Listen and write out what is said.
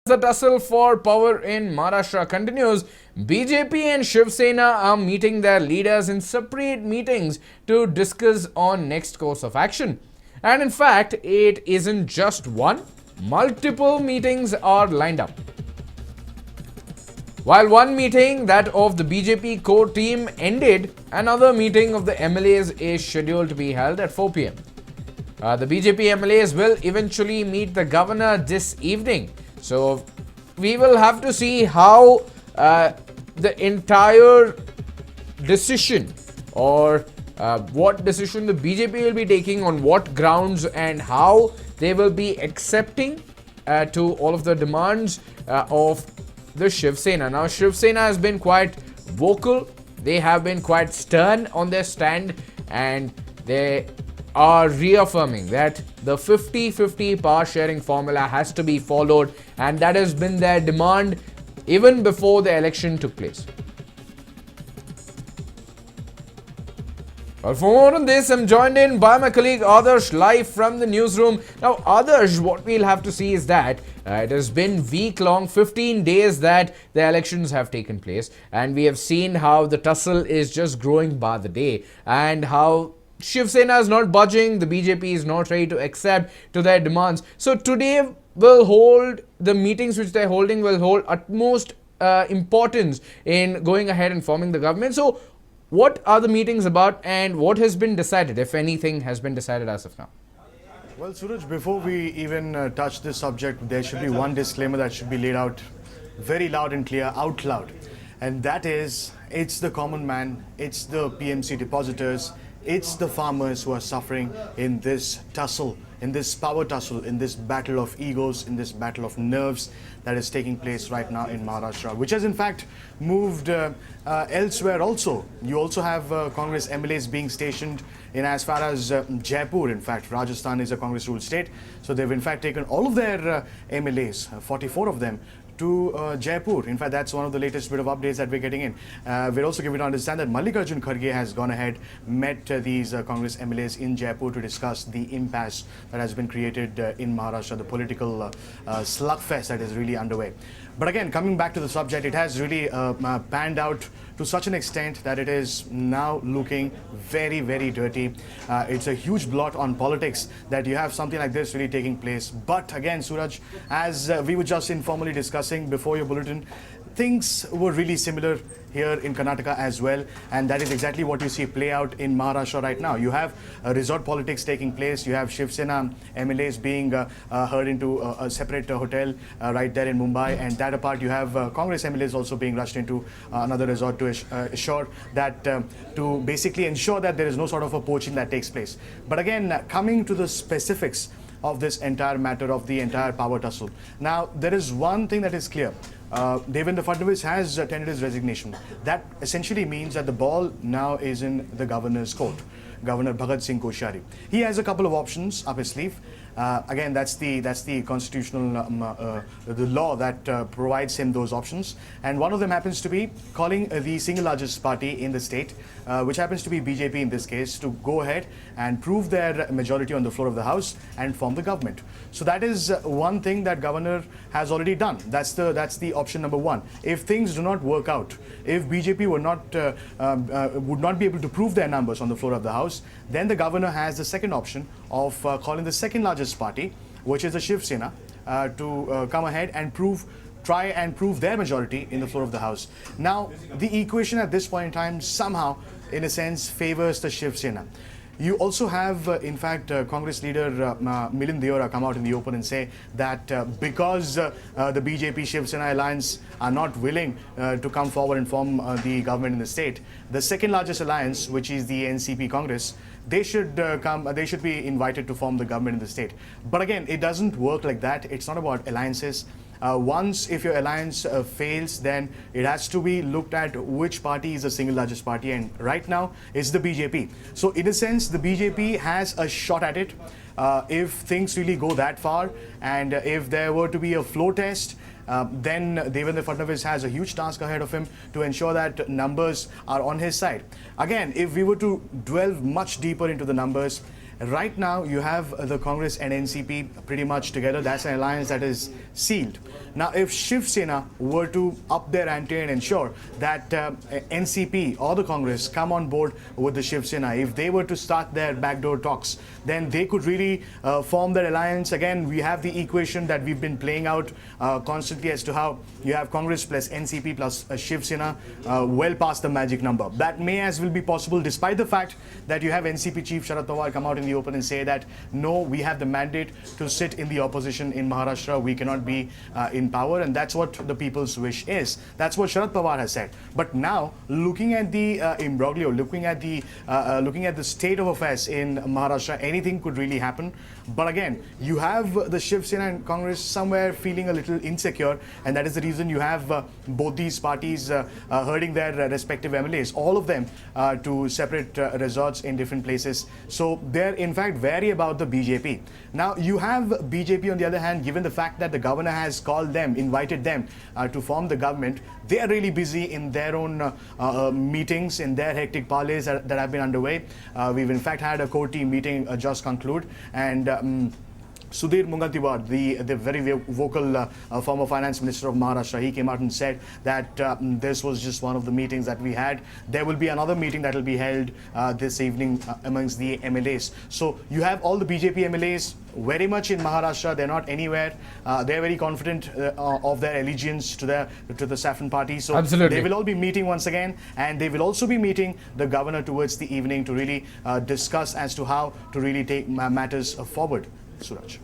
The tussle for power in Maharashtra continues. BJP and Shiv Sena are meeting their leaders in separate meetings to discuss on next course of action. And in fact, it isn't just one, multiple meetings are lined up. While one meeting, that of the BJP core team, ended, another meeting of the MLAs is scheduled to be held at 4 pm. The BJP MLAs will eventually meet the governor this evening. So we will have to see how the entire decision or what decision the BJP will be taking, on what grounds, and how they will be accepting to all of the demands of the Shiv Sena. Now, Shiv Sena has been quite vocal. They have been quite stern on their stand, and they are reaffirming that the 50-50 power sharing formula has to be followed, and that has been their demand even before the election took place. Well, for more on this, I'm joined in by my colleague Adarsh live from the newsroom. Now, Adarsh, what we'll have to see is that it has been week-long, 15 days that the elections have taken place, and we have seen how the tussle is just growing by the day, and how Shiv Sena is not budging, the BJP is not ready to accept to their demands. So today will hold, the meetings which they're holding will hold utmost importance in going ahead and forming the government. So what are the meetings about, and what has been decided, if anything has been decided as of now? Well, Suraj, before we even touch this subject, there should be one disclaimer that should be laid out very loud and clear, out loud. And that is, it's the common man, it's the PMC depositors, it's the farmers who are suffering in this tussle, in this power tussle, in this battle of egos, in this battle of nerves that is taking place right now in Maharashtra, which has in fact moved elsewhere also. You also have Congress MLAs being stationed in as far as Jaipur. In fact, Rajasthan is a Congress ruled state, so they've in fact taken all of their MLAs, 44 of them, to Jaipur. In fact, that's one of the latest bit of updates that we're getting in. We're also given to understand that Mallikarjun Kharge has gone ahead, met these Congress MLAs in Jaipur to discuss the impasse that has been created in Maharashtra, the political slugfest that is really underway. But again, coming back to the subject, it has really panned out to such an extent that it is now looking very, very dirty. It's a huge blot on politics that you have something like this really taking place. But again, Suraj, as we were just informally discussing before your bulletin, things were really similar here in Karnataka as well, and that is exactly what you see play out in Maharashtra right now. You have resort politics taking place. You have Shiv Sena MLAs being heard into a separate hotel right there in Mumbai, and that apart, you have Congress MLAs also being rushed into another resort to assure that to basically ensure that there is no sort of a poaching that takes place. But again, coming to the specifics of this entire matter, of the entire power tussle. Now, there is one thing that is clear. Devendra Fadnavis has tendered his resignation. That essentially means that the ball now is in the governor's court, Governor Bhagat Singh Koshyari. He has a couple of options up his sleeve. Again, that's the constitutional the law that provides him those options, and one of them happens to be calling the single largest party in the state, which happens to be BJP in this case, to go ahead and prove their majority on the floor of the house and form the government. So that is one thing that governor has already done. That's the option number one. If things do not work out, if BJP would not be able to prove their numbers on the floor of the house, then the governor has the second option of calling the second largest party, which is the Shiv Sena, to come ahead and try and prove their majority in the floor of the house. Now, the equation at this point in time somehow, in a sense, favors the Shiv Sena. You also have, in fact, Congress leader Milind Deora come out in the open and say that because the BJP Shiv Sena alliance are not willing to come forward and form the government in the state, the second largest alliance, which is the NCP Congress, they should be invited to form the government in the state. But again, it doesn't work like that. It's not about alliances. Once if your alliance fails, then it has to be looked at which party is the single largest party, and right now it's the BJP. So in a sense, the BJP has a shot at it if things really go that far, and if there were to be a floor test, then Devendra Fadnavis has a huge task ahead of him to ensure that numbers are on his side. Again, if we were to delve much deeper into the numbers, Right now, you have the Congress and NCP pretty much together. That's an alliance that is sealed. Now, if Shiv Sena were to up their ante and ensure that NCP or the Congress come on board with the Shiv Sena, if they were to start their backdoor talks, then they could really form that alliance. Again, we have the equation that we've been playing out constantly as to how you have Congress plus NCP plus Shiv Sena well past the magic number. That may as well be possible, despite the fact that you have NCP chief Sharad Pawar come out in the open and say that no, we have the mandate to sit in the opposition in Maharashtra. We cannot be in power, and that's what the people's wish is. That's what Sharad Pawar has said. But now, looking at the imbroglio, looking at the state of affairs in Maharashtra, anything could really happen. But again, you have the Shiv Sena and Congress somewhere feeling a little insecure, and that is the reason you have both these parties herding their respective MLAs, all of them to separate resorts in different places. So they're in fact wary about the BJP. Now you have BJP on the other hand, given the fact that the governor has called them, invited them to form the government, they are really busy in their own meetings, in their hectic parleys that have been underway. We've in fact had a core team meeting just conclude, and Sudhir Mungantiwar, the very vocal former finance minister of Maharashtra, he came out and said that this was just one of the meetings that we had. There will be another meeting that will be held this evening amongst the MLAs. So you have all the BJP MLAs very much in Maharashtra. They're not anywhere. They're very confident of their allegiance to the Saffron party. So absolutely, they will all be meeting once again, and they will also be meeting the governor towards the evening to really discuss as to how to really take matters forward. Suraj.